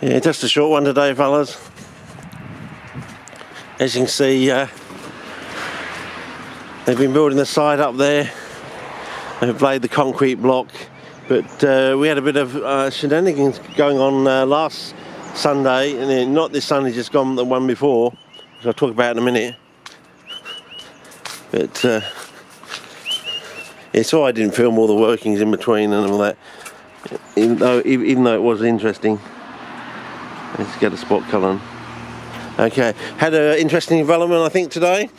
Yeah, just a short one today, fellas. As you can see, they've been building the site up there. They've laid the concrete block, but we had a bit of shenanigans going on last Sunday, and then not this Sunday, just gone, the one before, which I'll talk about in a minute. But yeah, so I didn't film all the workings in between and all that, even though it was interesting. Let's get a spot colour. Okay, had an interesting development I think today.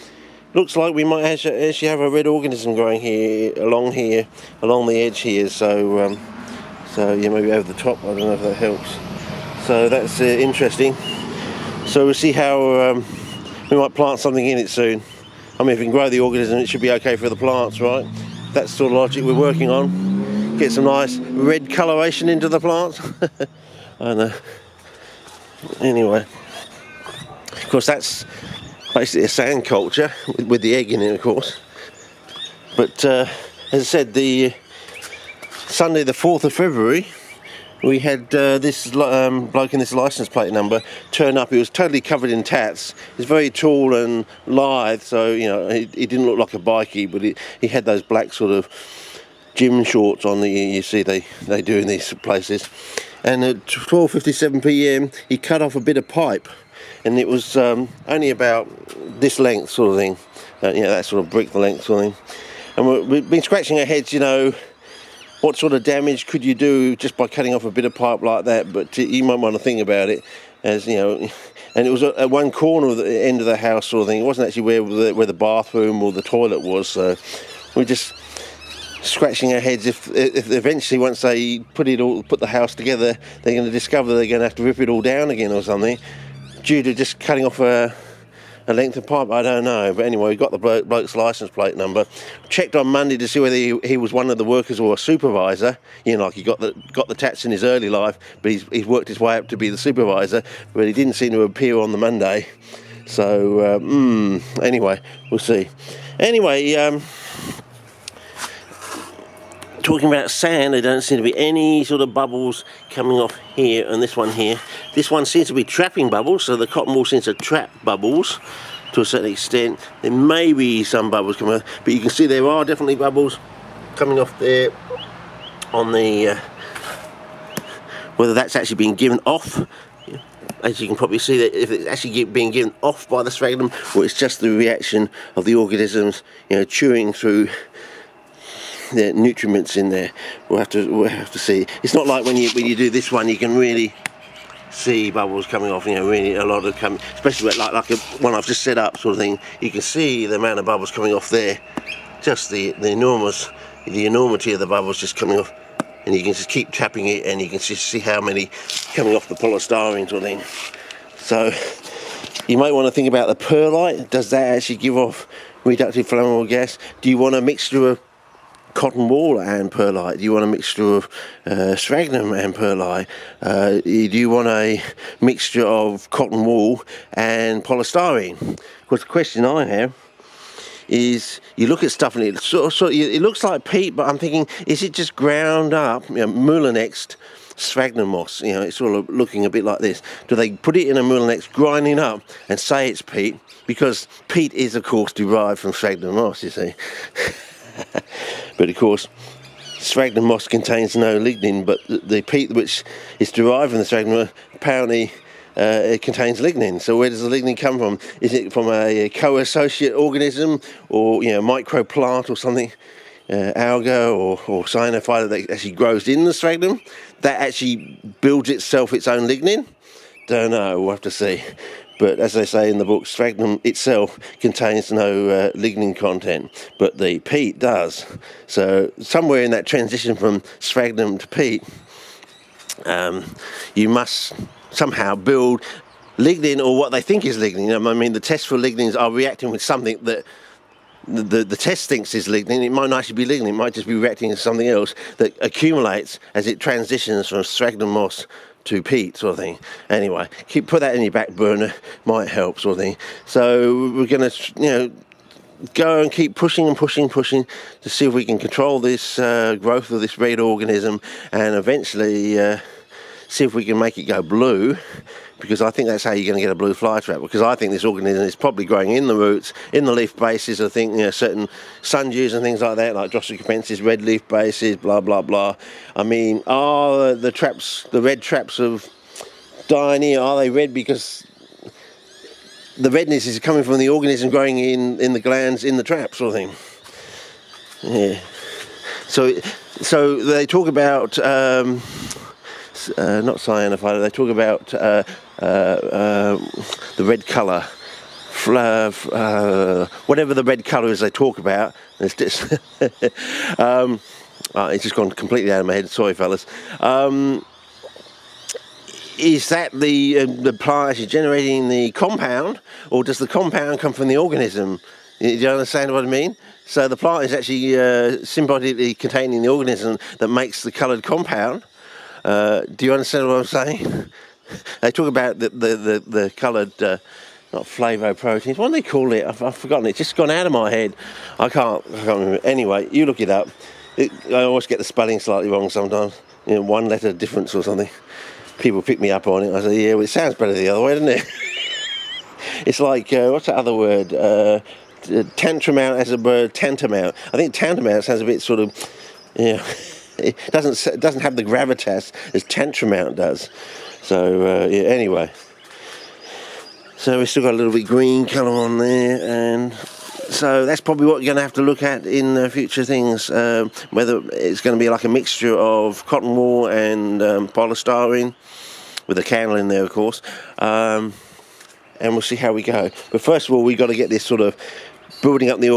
Looks like we might actually have a red organism growing here, along the edge here. So yeah, maybe over the top. I don't know if that helps. So that's interesting. So we'll see how we might plant something in it soon. I mean, if we can grow the organism, it should be okay for the plants, right? That's the sort of logic we're working on. Get some nice red coloration into the plants. I know. Anyway, of course that's basically a sand culture with the egg in it, of course. But as I said, the Sunday the 4th of February, we had this bloke in this license plate number turn up. He was totally covered in tats. He's very tall and lithe, so you know he didn't look like a bikie, but he had those black sort of gym shorts on that you see they do in these places. And at 12:57 p.m. he cut off a bit of pipe, and it was only about this length sort of thing, that sort of brick length sort of thing. And we've been scratching our heads, what sort of damage could you do just by cutting off a bit of pipe like that? But you might want to think about it, as and it was at one corner of the end of the house sort of thing. It wasn't actually where the bathroom or the toilet was, so we just scratching our heads if eventually once they put the house together, they're going to discover they're going to have to rip it all down again or something due to just cutting off a length of pipe. I don't know, but anyway, we got the bloke's license plate number. Checked on Monday to see whether he was one of the workers or a supervisor. Like he got the tats in his early life, but he's worked his way up to be the supervisor, but he didn't seem to appear on the Monday. So anyway, we'll see. Anyway, talking about sand, there don't seem to be any sort of bubbles coming off here and this one here. This one seems to be trapping bubbles, so the cotton wool seems to trap bubbles to a certain extent. There may be some bubbles coming off, but you can see there are definitely bubbles coming off there on the whether that's actually being given off. As you can probably see, that if it's actually being given off by the sphagnum, or it's just the reaction of the organisms chewing through the nutriments in there. We'll have to see. It's not like when you do this one, you can really see bubbles coming off. Really a lot of coming, especially like a one I've just set up sort of thing. You can see the amount of bubbles coming off there. Just the enormity of the bubbles just coming off, and you can just keep tapping it, and you can just see how many coming off the polystyrene sort of thing. So you might want to think about the perlite. Does that actually give off reductive flammable gas? Do you want a mixture of cotton wool and perlite? Do you want a mixture of sphagnum and perlite? Do you want a mixture of cotton wool and polystyrene? Because the question I have is, you look at stuff and it looks like peat, but I'm thinking, is it just ground up, Mucinex sphagnum moss? It's sort of looking a bit like this. Do they put it in a Mucinex, grinding up, and say it's peat? Because peat is, of course, derived from sphagnum moss, you see. But of course, sphagnum moss contains no lignin, but the peat which is derived from the sphagnum apparently it contains lignin. So where does the lignin come from? Is it from a co-associate organism, or microplant or something, alga or cyanophyta that actually grows in the sphagnum that actually builds itself its own lignin? Don't know, we'll have to see. But as they say in the book, sphagnum itself contains no lignin content, but the peat does. So somewhere in that transition from sphagnum to peat, you must somehow build lignin, or what they think is lignin. I mean, the tests for lignins are reacting with something that the test thinks is lignin. It might not actually be lignin. It might just be reacting with something else that accumulates as it transitions from sphagnum moss to peat sort of thing. Anyway, put that in your back burner, might help sort of thing. So we're going to go and keep pushing to see if we can control this growth of this red organism, and eventually see if we can make it go blue, because I think that's how you're going to get a blue flytrap, because I think this organism is probably growing in the roots, in the leaf bases. I think, you know, certain sundews and things like that, like Drosera capensis, red leaf bases, blah, blah, blah. I mean, are the traps, the red traps of Dionaea, are they red because the redness is coming from the organism growing in the glands in the trap, sort of thing? Yeah. So they talk about not cyanophyta. They talk about the red colour, whatever the red colour is they talk about. It's just it's just gone completely out of my head. Sorry, fellas. Is that the plant actually generating the compound, or does the compound come from the organism? Do you understand what I mean? So the plant is actually symbiotically containing the organism that makes the coloured compound. Do you understand what I'm saying? They talk about the coloured, not flavoproteins. What do they call it? I've forgotten. It's just gone out of my head. I can't remember. Anyway, you look it up. I always get the spelling slightly wrong sometimes. You know, one letter difference or something. People pick me up on it. I say, yeah, well, it sounds better the other way, doesn't it? It's like, what's that other word? Tantamount as a word, tantamount. I think tantamount sounds a bit sort of, you know, it doesn't have the gravitas as tantramount does. So, yeah, anyway. So we've still got a little bit green colour on there, and so that's probably what you're going to have to look at in future things, whether it's going to be like a mixture of cotton wool and polystyrene, with a candle in there, of course, and we'll see how we go. But first of all, we've got to get this sort of building up the